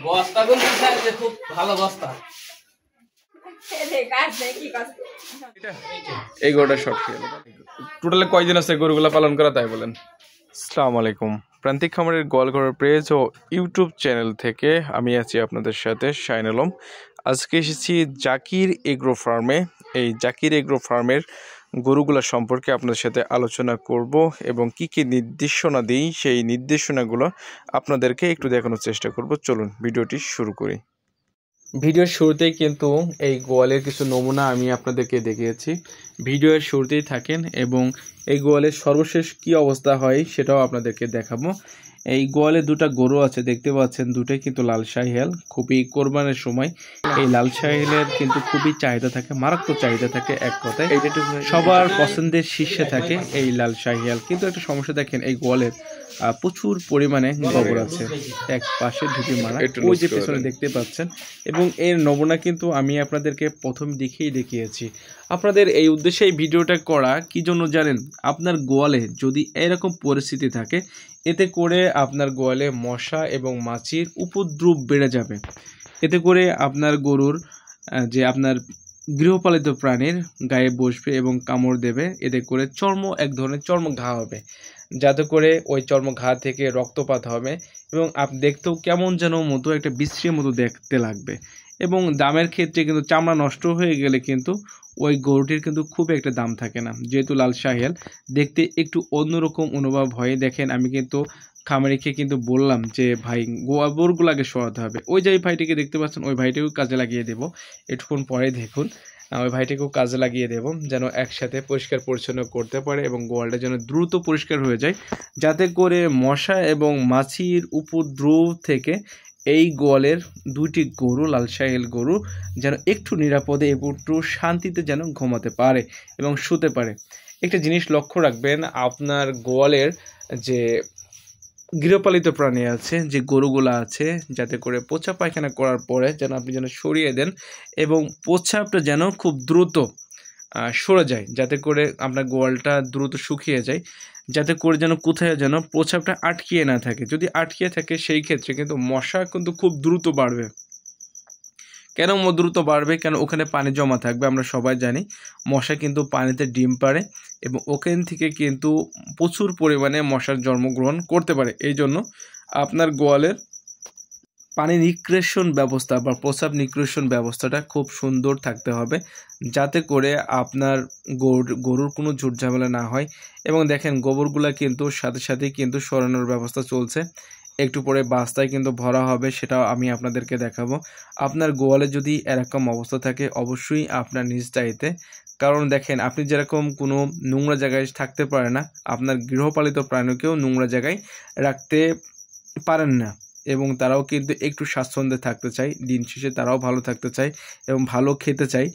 বস্তাগুলো যে খুব ভালো বস্তা। এই গরুটা শর্ট খেয়ে টোটালে কয়দিন আছে গরুগুলো পালন করা তাই বলেন। আসসালামু আলাইকুম, প্রান্তিক খামারের গোয়ালঘর পেজ ও ইউটিউব চ্যানেল থেকে আমি আছি আপনাদের সাথে শাইন আলম। আজকে এসেছি জাকির এগ্রো ফার্মে। এই জাকির এগ্রো ফার্মের গরুগুলা সম্পর্কে আপনাদের সাথে আলোচনা করব এবং কি কি নির্দেশনা দিই সেই নির্দেশনাগুলো আপনাদেরকে একটু দেখানোর চেষ্টা করব। চলুন ভিডিওটি শুরু করি। ভিডিওর শুরুতেই কিন্তু এই গোয়ালের কিছু নমুনা আমি আপনাদেরকে দেখিয়েছি। ভিডিওর শুরুতেই থাকেন এবং এই গোয়ালের সর্বশেষ কি অবস্থা হয় সেটাও আপনাদেরকে দেখাবো। এই গোয়ালে দুটো গরু আছে, দেখতে পাচ্ছেন দুটোই কিন্তু লাল শাহিওয়াল। খুবই কোরবানের সময় এই লাল শাহিওয়ালের কিন্তু খুবই চাহিদা থাকে, মারাত্মক চাহিদা থাকে। এক কথায় সবার পছন্দের শীর্ষে থাকে এই লাল শাহিওয়াল। কিন্তু একটা সমস্যা দেখেন, এই গোয়ালের প্রচুর পরিমাণে গোবর আছে, এক পাশে ঢুকে মারা, ওই যে পেছনে দেখতে পাচ্ছেন। এবং এর নমুনা কিন্তু আমি আপনাদেরকে প্রথম দেখিয়েছি। আপনাদের এই উদ্দেশ্যে এই ভিডিওটা করা কি জন্য জানেন? আপনার গোয়ালে যদি এরকম পরিস্থিতি থাকে, এতে করে আপনার গোয়ালে মশা এবং মাছির উপদ্রব বেড়ে যাবে। এতে করে আপনার গরুর যে আপনার গৃহপালিত প্রাণীর গায়ে বসবে এবং কামড় দেবে। এতে করে এক ধরনের চর্ম ঘা হবে, যাতে করে ওই চর্ম ঘা থেকে রক্তপাত হবে এবং দেখতেও কেমন যেন মতো একটা বিশ্রীর মতো দেখতে লাগবে। এবং দামের ক্ষেত্রে কিন্তু চামড়া নষ্ট হয়ে গেলে কিন্তু ওই গরুটির কিন্তু খুব একটা দাম থাকে না, যেহেতু লাল শাহিওয়াল দেখতে একটু অন্যরকম অনুভব হয়। দেখেন, আমি কিন্তু খামারিকে কিন্তু বললাম যে ভাই গোবরগুলো আগে সরাতে হবে। ওই যে ভাইটিকে দেখতে পাচ্ছেন, ওই ভাইটিকেও কাজে লাগিয়ে দেবো একটুক্ষণ পরে। দেখুন, ওই ভাইটিকেও কাজে লাগিয়ে দেব যেন একসাথে পরিষ্কার পরিচ্ছন্ন করতে পারে এবং গোয়ালটা যেন দ্রুত পরিষ্কার হয়ে যায়, যাতে করে মশা এবং মাছির উপদ্রব থেকে এই গোয়ালের দুইটি গরু, লাল শাহিওয়াল গরু, যেন একটু নিরাপদে একটু শান্তিতে যেন ঘুমাতে পারে এবং শুতে পারে। একটা জিনিস লক্ষ্য রাখবেন, আপনার গোয়ালের যে গৃহপালিত প্রাণী আছে, যে গরুগুলো আছে, যাতে করে পোছা পায়খানা করার পরে যেন আপনি যেন সরিয়ে দেন এবং প্রস্রাবটা যেন খুব দ্রুত সরে যায়, যাতে করে আপনার গোয়ালটা দ্রুত শুকিয়ে যায়, যাতে করে যেন কোথায় যেন প্রস্রাবটা আটকিয়ে না থাকে। যদি আটকিয়ে থাকে সেই ক্ষেত্রে কিন্তু মশা কিন্তু খুব দ্রুত বাড়বে। কেন দ্রুত বাড়বে? কেন? ওখানে পানি জমা থাকবে। আমরা সবাই জানি মশা কিন্তু পানিতে ডিম পাড়ে এবং ওখান থেকে কিন্তু প্রচুর পরিমাণে মশার জন্মগ্রহণ করতে পারে। এই জন্য আপনার গোয়ালের পানি নিষ্কাশন ব্যবস্থা বা প্রস্রাব নিষ্কাশন ব্যবস্থাটা খুব সুন্দর থাকতে হবে, যাতে করে আপনার গরুর কোনো ঝুট ঝামেলা না হয়। এবং দেখেন, গোবরগুলা কিন্তু সাথে সাথেই কিন্তু সরানোর ব্যবস্থা চলছে। একটু পরে বাস্তায় কিন্তু ভরা হবে, সেটাও আমি আপনাদেরকে দেখাবো। আপনার গোয়ালে যদি এরকম অবস্থা থাকে, অবশ্যই আপনার নিজ দায়িত্বে, কারণ দেখেন, আপনি যেরকম কোনো নোংরা জায়গায় থাকতে পারে না, আপনার গৃহপালিত প্রাণীকেও নোংরা জায়গায় রাখতে পারেন না এবং তারাও কিন্তু একটু স্বাচ্ছন্দ্যে থাকতে চায়। দিন শেষে তারাও ভালো থাকতে চায় এবং ভালো খেতে চায়।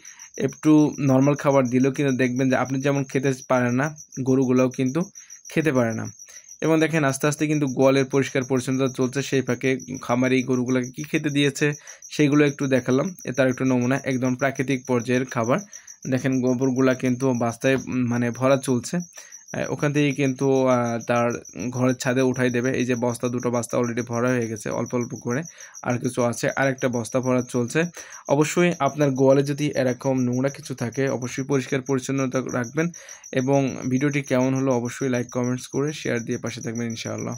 একটু নর্মাল খাবার দিলেও কিন্তু দেখবেন যে আপনি যেমন খেতে পারেন না, গরুগুলোও কিন্তু খেতে পারে না। এবং দেখেন, আস্তে আস্তে কিন্তু গোয়ালের পরিষ্কার পরিচ্ছন্নতা চলছে। সেই ফাঁকে খামারি গরুগুলোকে কী খেতে দিয়েছে সেইগুলো একটু দেখালাম। তার একটু নমুনা, একদম প্রাকৃতিক পর্যায়ের খাবার। দেখেন, গোবরগুলা কিন্তু বাস্তায় ভরা চলছে। ওখান থেকে কিন্তু তার ঘরের ছাদে উঠাই দেবে। এই যে দুটো বস্তা অলরেডি ভরা হয়ে গেছে, অল্প অল্প করে আর কিছু আছে, আরেকটা বস্তা ভরা চলছে। অবশ্যই আপনার গোয়ালে যদি এরকম নোংরা কিছু থাকে, অবশ্যই পরিষ্কার পরিচ্ছন্নতা রাখবেন। এবং ভিডিওটি কেমন হলো অবশ্যই লাইক কমেন্টস করে শেয়ার দিয়ে পাশে থাকবেন ইনশাআল্লাহ।